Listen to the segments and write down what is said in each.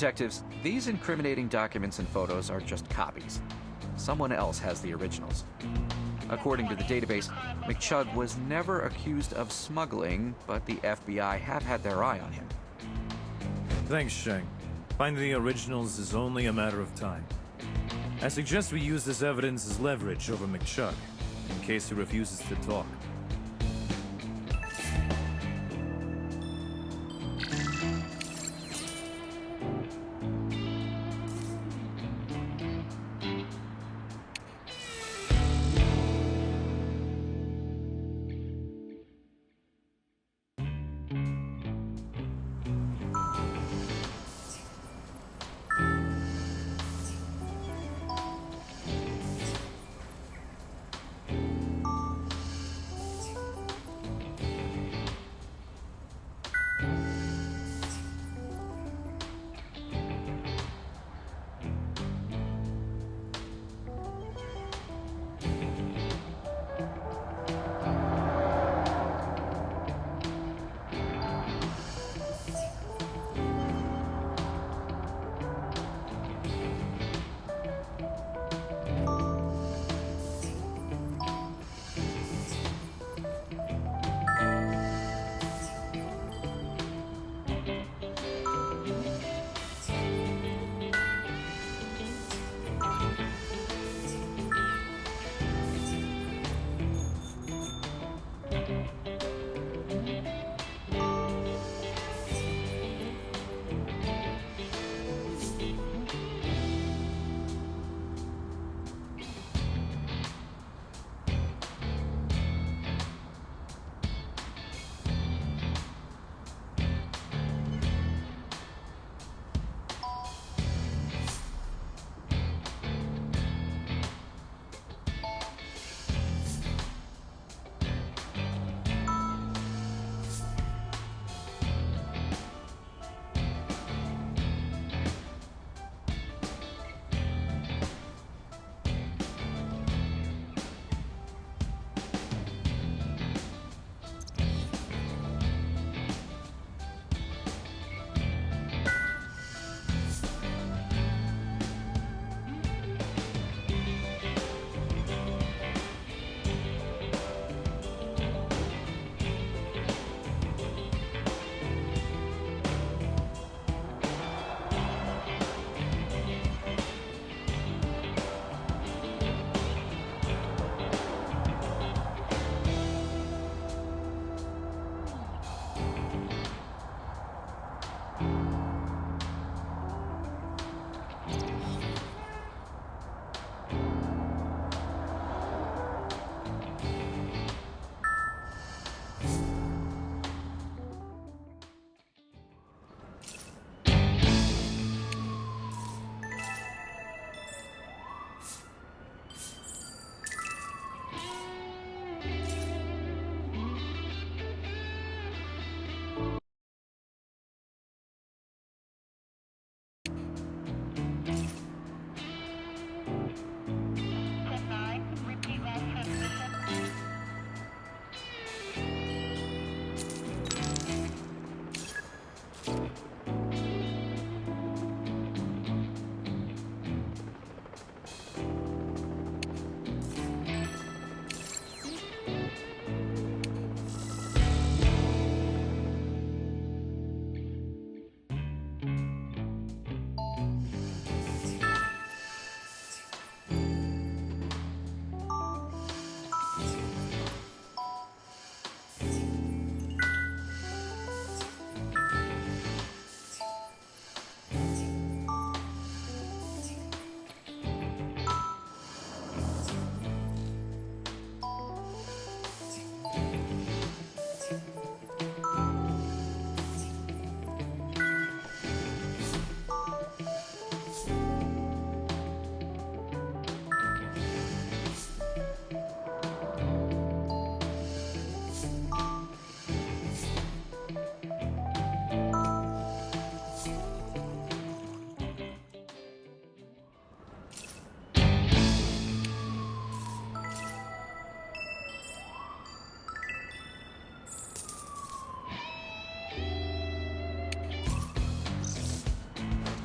Detectives, these incriminating documents and photos are just copies. Someone else has the originals. According to the database, Mcchugg was never accused of smuggling, but the FBI have had their eye on him. Thanks, Shang. Finding the originals is only a matter of time. I suggest we use this evidence as leverage over Mcchugg, in case he refuses to talk.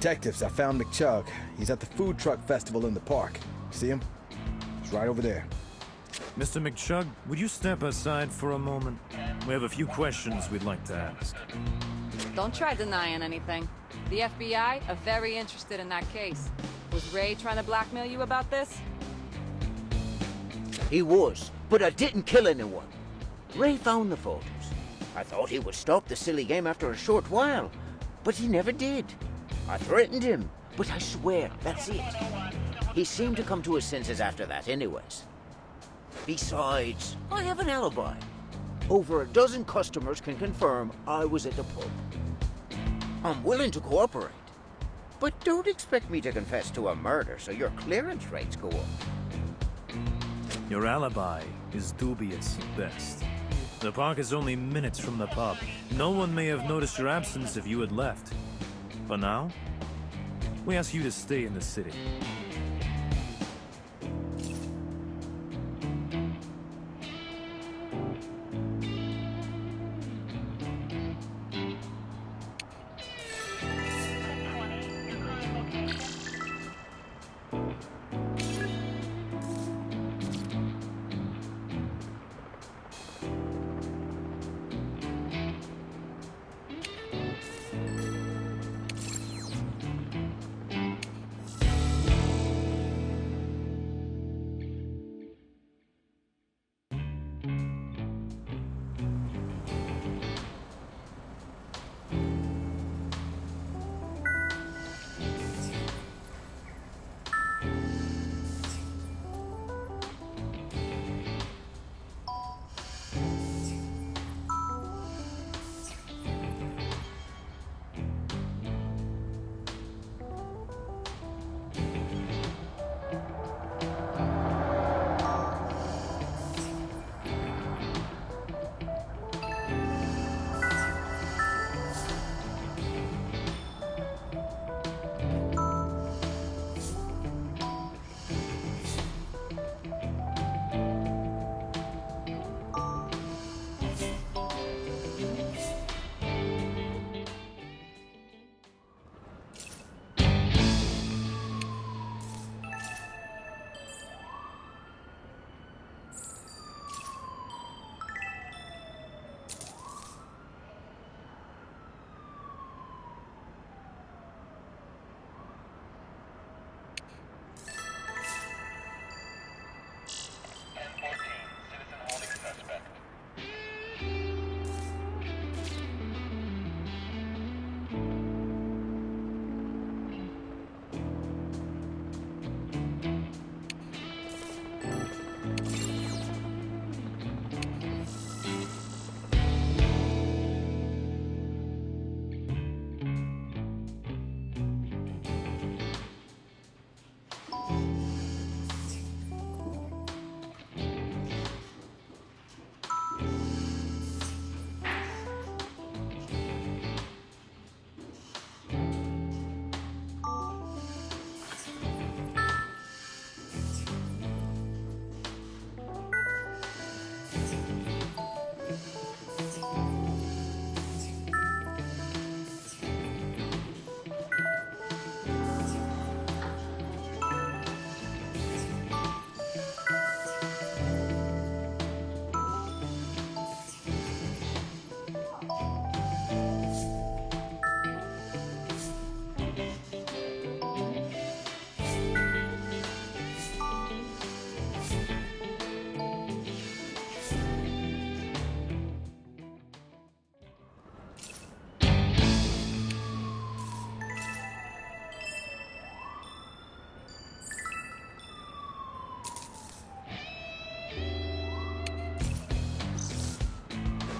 Detectives, I found Mcchugg. He's at the food truck festival in the park. See him? He's right over there. Mr. Mcchugg, would you step aside for a moment? We have a few questions we'd like to ask. Don't try denying anything. The FBI are very interested in that case. Was Ray trying to blackmail you about this? He was, but I didn't kill anyone. Ray found the photos. I thought he would stop the silly game after a short while, but he never did. I threatened him, but I swear, that's it. He seemed to come to his senses after that anyways. Besides, I have an alibi. Over a dozen customers can confirm I was at the pub. I'm willing to cooperate, but don't expect me to confess to a murder so your clearance rates go up. Your alibi is dubious at best. The park is only minutes from the pub. No one may have noticed your absence if you had left. For now, we ask you to stay in the city.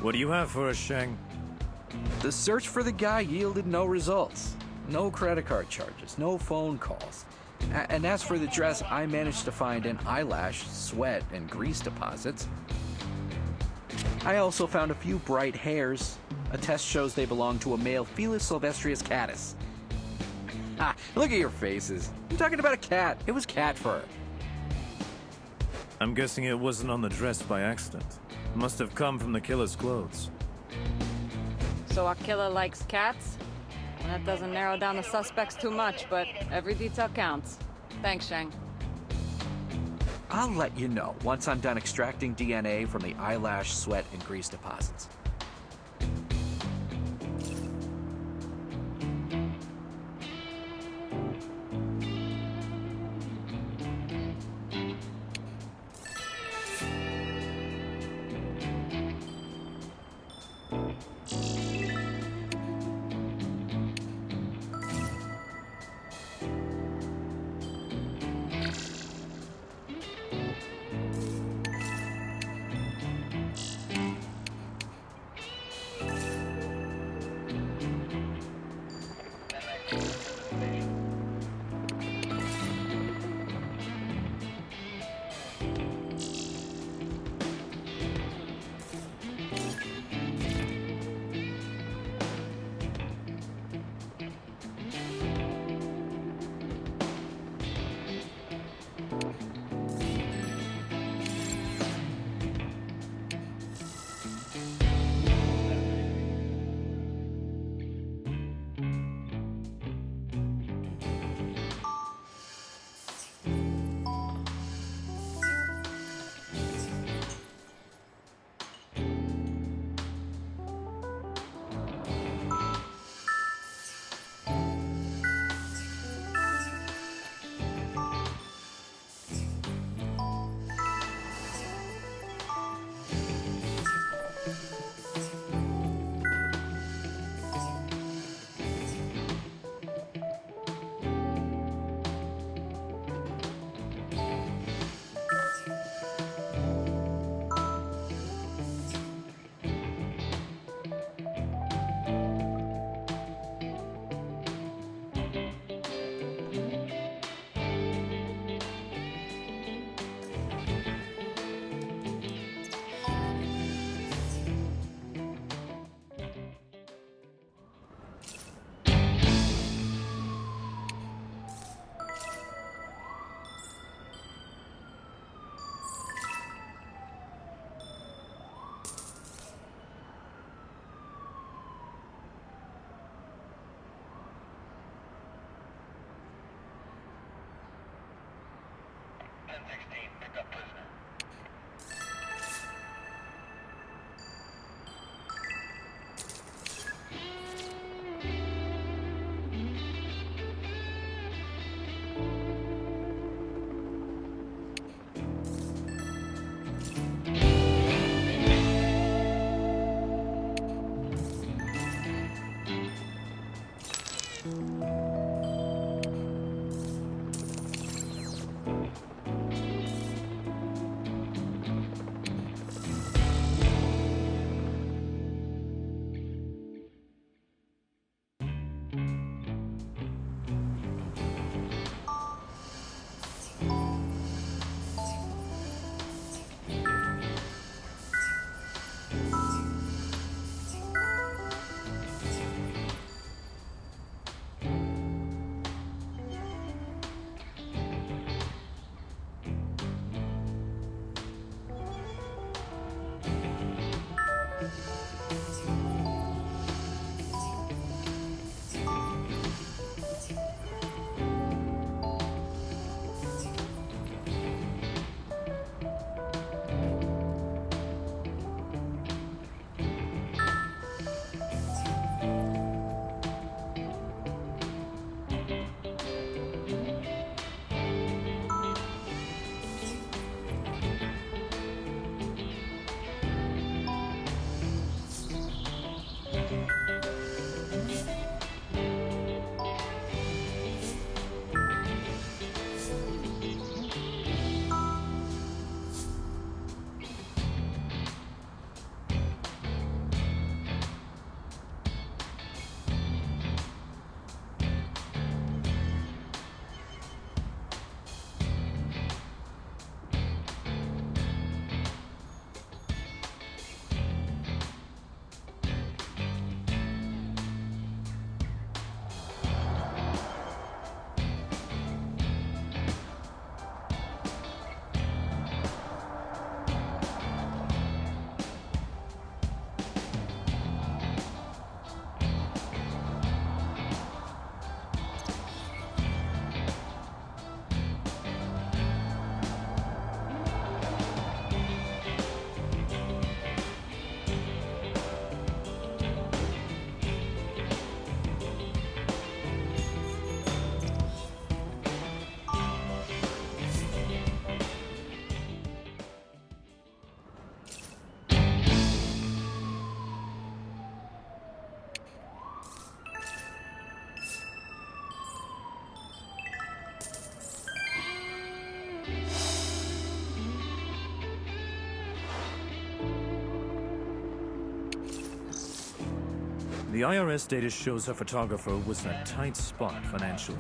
What do you have for us, Shang? The search for the guy yielded no results. No credit card charges, no phone calls. And as for the dress, I managed to find an eyelash, sweat, and grease deposits. I also found a few bright hairs. A test shows they belong to a male Felis sylvestrius catus. Ah, look at your faces. I'm talking about a cat. It was cat fur. I'm guessing it wasn't on the dress by accident. It must have come from the killer's clothes. So our killer likes cats? That doesn't narrow down the suspects too much, but every detail counts. Thanks, Shang. I'll let you know once I'm done extracting DNA from the eyelash, sweat, and grease deposits. The IRS data shows her photographer was in a tight spot financially.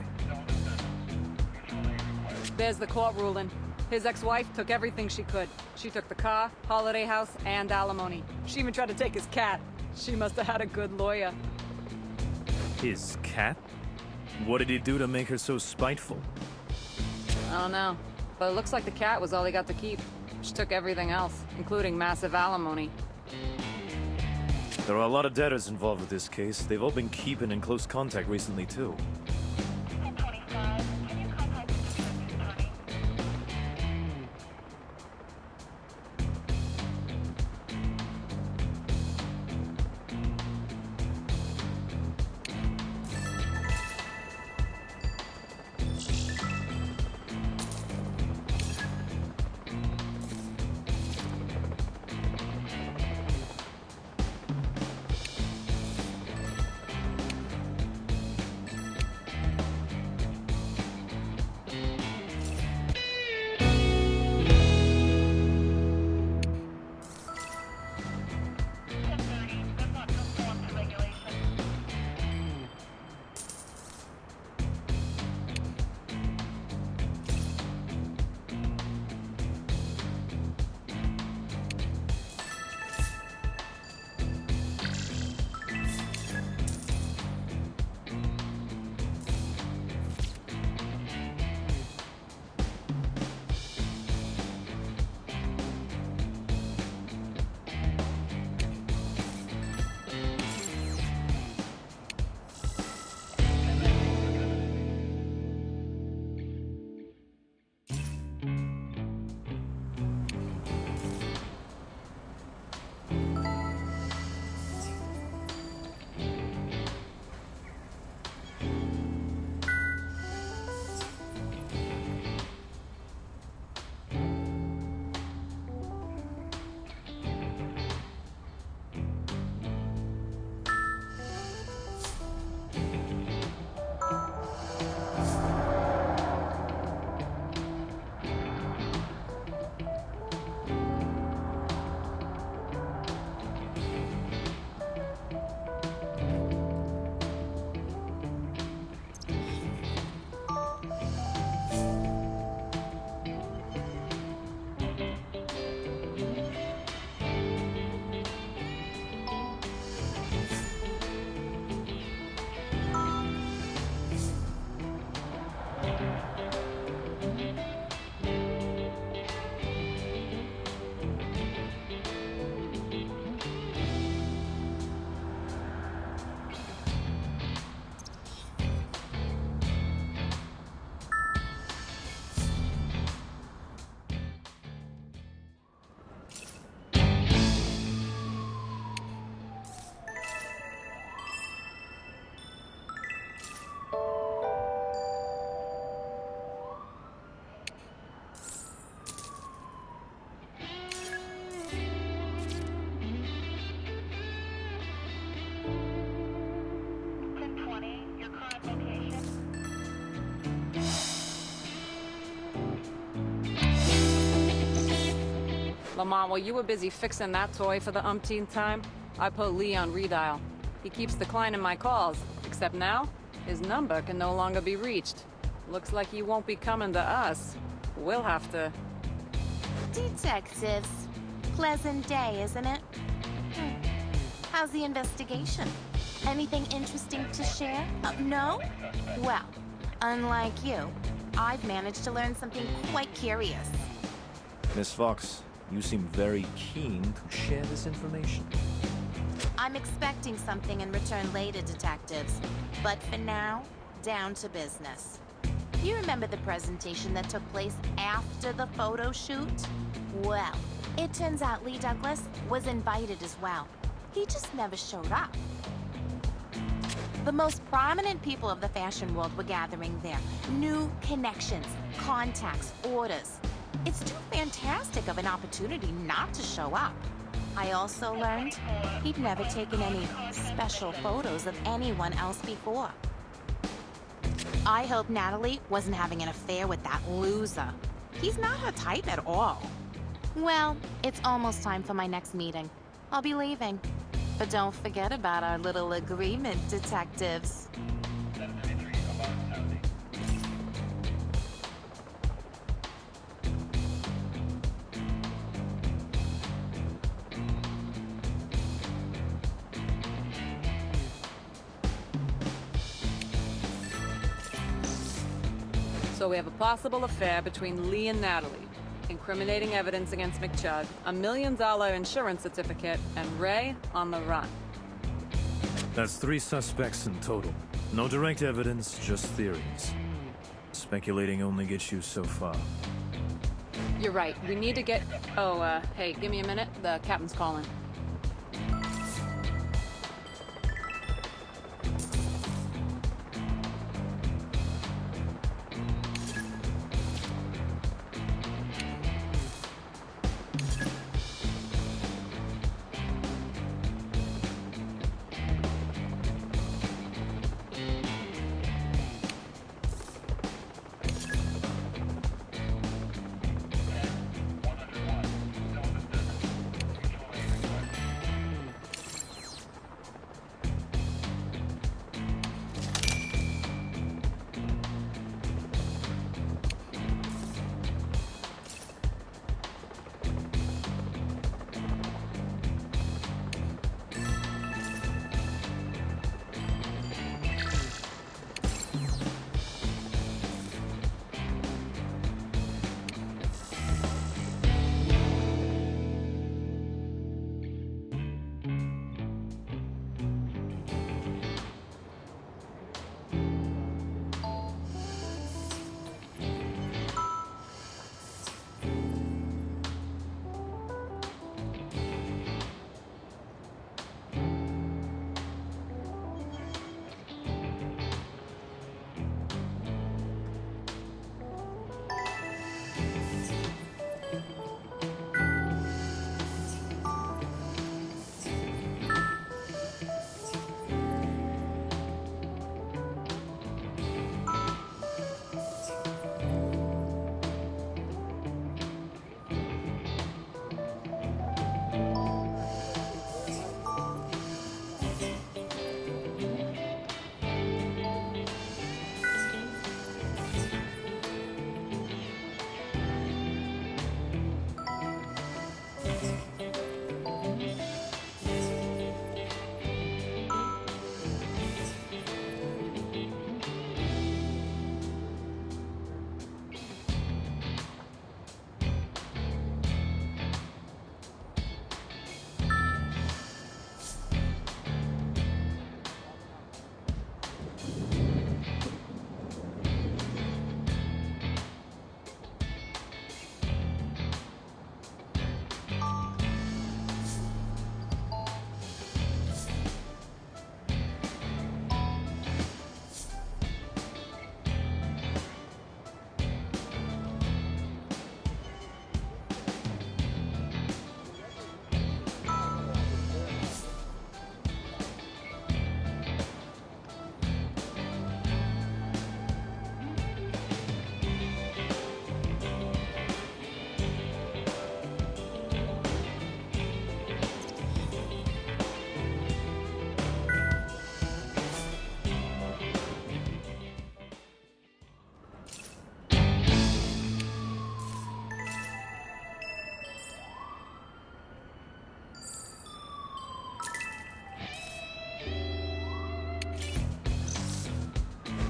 There's the court ruling. His ex-wife took everything she could. She took the car, holiday house, and alimony. She even tried to take his cat. She must have had a good lawyer. His cat? What did he do to make her so spiteful? I don't know, but it looks like the cat was all he got to keep. She took everything else, including massive alimony. There are a lot of debtors involved with this case. They've all been keeping in close contact recently, too. Lamont, while you were busy fixing that toy for the umpteenth time, I put Lee on redial. He keeps declining my calls, except now, his number can no longer be reached. Looks like he won't be coming to us. We'll have to... Detectives. Pleasant day, isn't it? How's the investigation? Anything interesting to share? No? Well, unlike you, I've managed to learn something quite curious. Miss Fox, you seem very keen to share this information. I'm expecting something in return later, detectives. But for now, down to business. You remember the presentation that took place after the photo shoot? Well, it turns out Lee Douglas was invited as well. He just never showed up. The most prominent people of the fashion world were gathering there. New connections, contacts, orders. It's too fantastic of an opportunity not to show up. I also learned he'd never taken any special photos of anyone else before. I hope Natalie wasn't having an affair with that loser. He's not her type at all. Well, it's almost time for my next meeting. I'll be leaving. But don't forget about our little agreement, detectives. So we have a possible affair between Lee and Natalie, incriminating evidence against Mcchugg, a $1 million insurance certificate, and Ray on the run. That's 3 suspects in total. No direct evidence, just theories. Speculating only gets you so far. You're right. We need to get... Oh, hey, give me a minute. The captain's calling.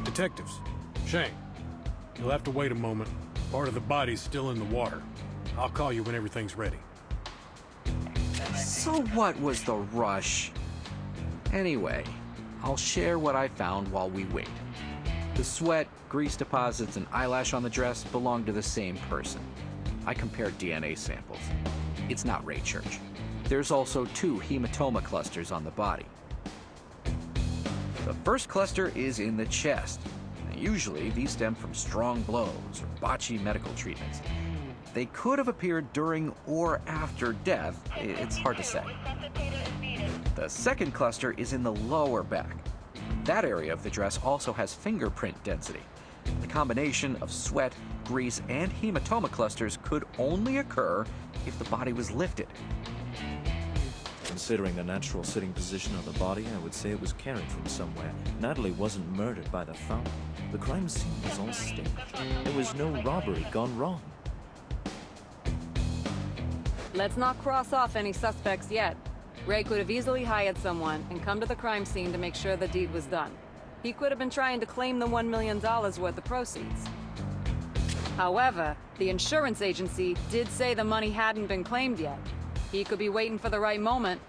Detectives. Shane, you'll have to wait a moment. Part of the body's still in the water. I'll call you when everything's ready. So what was the rush? Anyway, I'll share what I found while we wait. The sweat, grease deposits, and eyelash on the dress belong to the same person. I compared DNA samples. It's not Ray Church. There's also 2 hematoma clusters on the body. The first cluster is in the chest. Usually, these stem from strong blows or botchy medical treatments. They could have appeared during or after death. It's hard to say. The second cluster is in the lower back. That area of the dress also has fingerprint density. The combination of sweat, grease, and hematoma clusters could only occur if the body was lifted. Considering the natural sitting position of the body, I would say it was carried from somewhere. Natalie wasn't murdered by the fountain. The crime scene was all staged. There was no robbery gone wrong. Let's not cross off any suspects yet. Ray could have easily hired someone and come to the crime scene to make sure the deed was done. He could have been trying to claim the $1 million worth of proceeds. However, the insurance agency did say the money hadn't been claimed yet. He could be waiting for the right moment.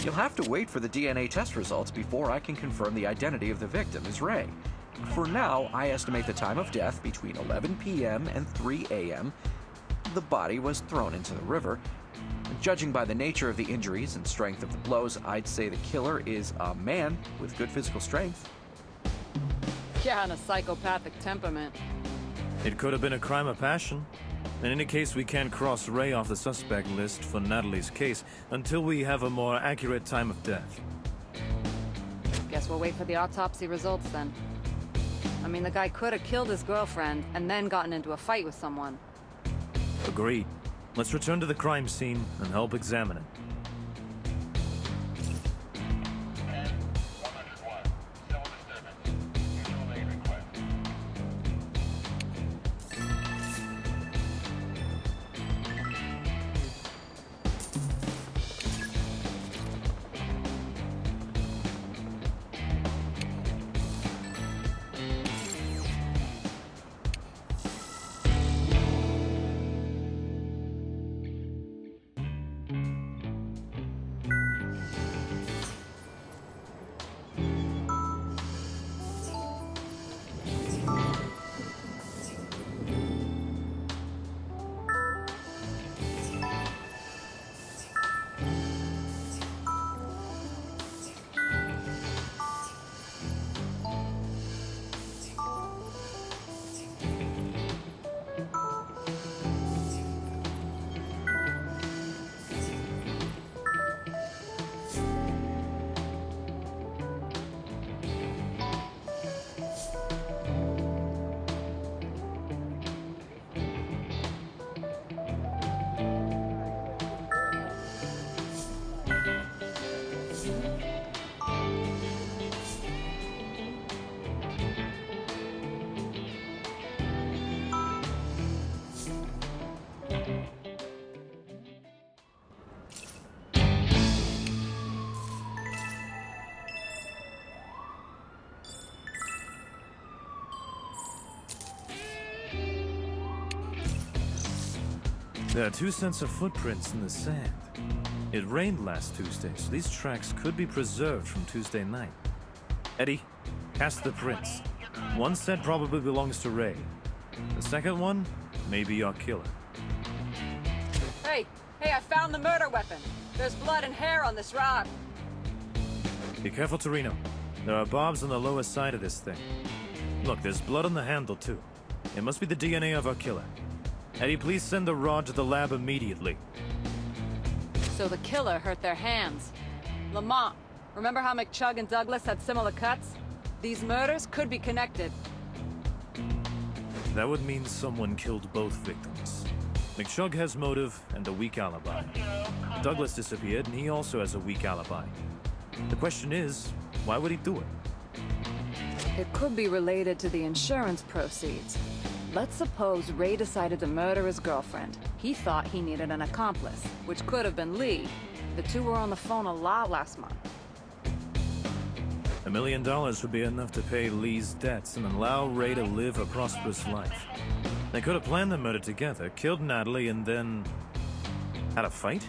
You'll have to wait for the DNA test results before I can confirm the identity of the victim is Ray. For now, I estimate the time of death between 11 p.m. and 3 a.m. The body was thrown into the river. Judging by the nature of the injuries and strength of the blows, I'd say the killer is a man with good physical strength. Yeah, and a psychopathic temperament. It could have been a crime of passion. In any case, we can't cross Ray off the suspect list for Natalie's case until we have a more accurate time of death. Guess we'll wait for the autopsy results then. I mean, the guy could have killed his girlfriend and then gotten into a fight with someone. Agreed. Let's return to the crime scene and help examine it. There are 2 sets of footprints in the sand. It rained last Tuesday, so these tracks could be preserved from Tuesday night. Eddie, cast the prints. One set probably belongs to Ray. The second one may be our killer. Hey, I found the murder weapon. There's blood and hair on this rod. Be careful, Torino. There are barbs on the lower side of this thing. Look, there's blood on the handle, too. It must be the DNA of our killer. Eddie, please send the rod to the lab immediately. So the killer hurt their hands. Lamont, remember how Mcchugg and Douglas had similar cuts? These murders could be connected. That would mean someone killed both victims. Mcchugg has motive and a weak alibi. Douglas disappeared, and he also has a weak alibi. The question is, why would he do it? It could be related to the insurance proceeds. Let's suppose Ray decided to murder his girlfriend. He thought he needed an accomplice, which could have been Lee. The two were on the phone a lot last month. $1 million would be enough to pay Lee's debts and allow Ray to live a prosperous life. They could have planned the murder together, killed Natalie, and then... had a fight?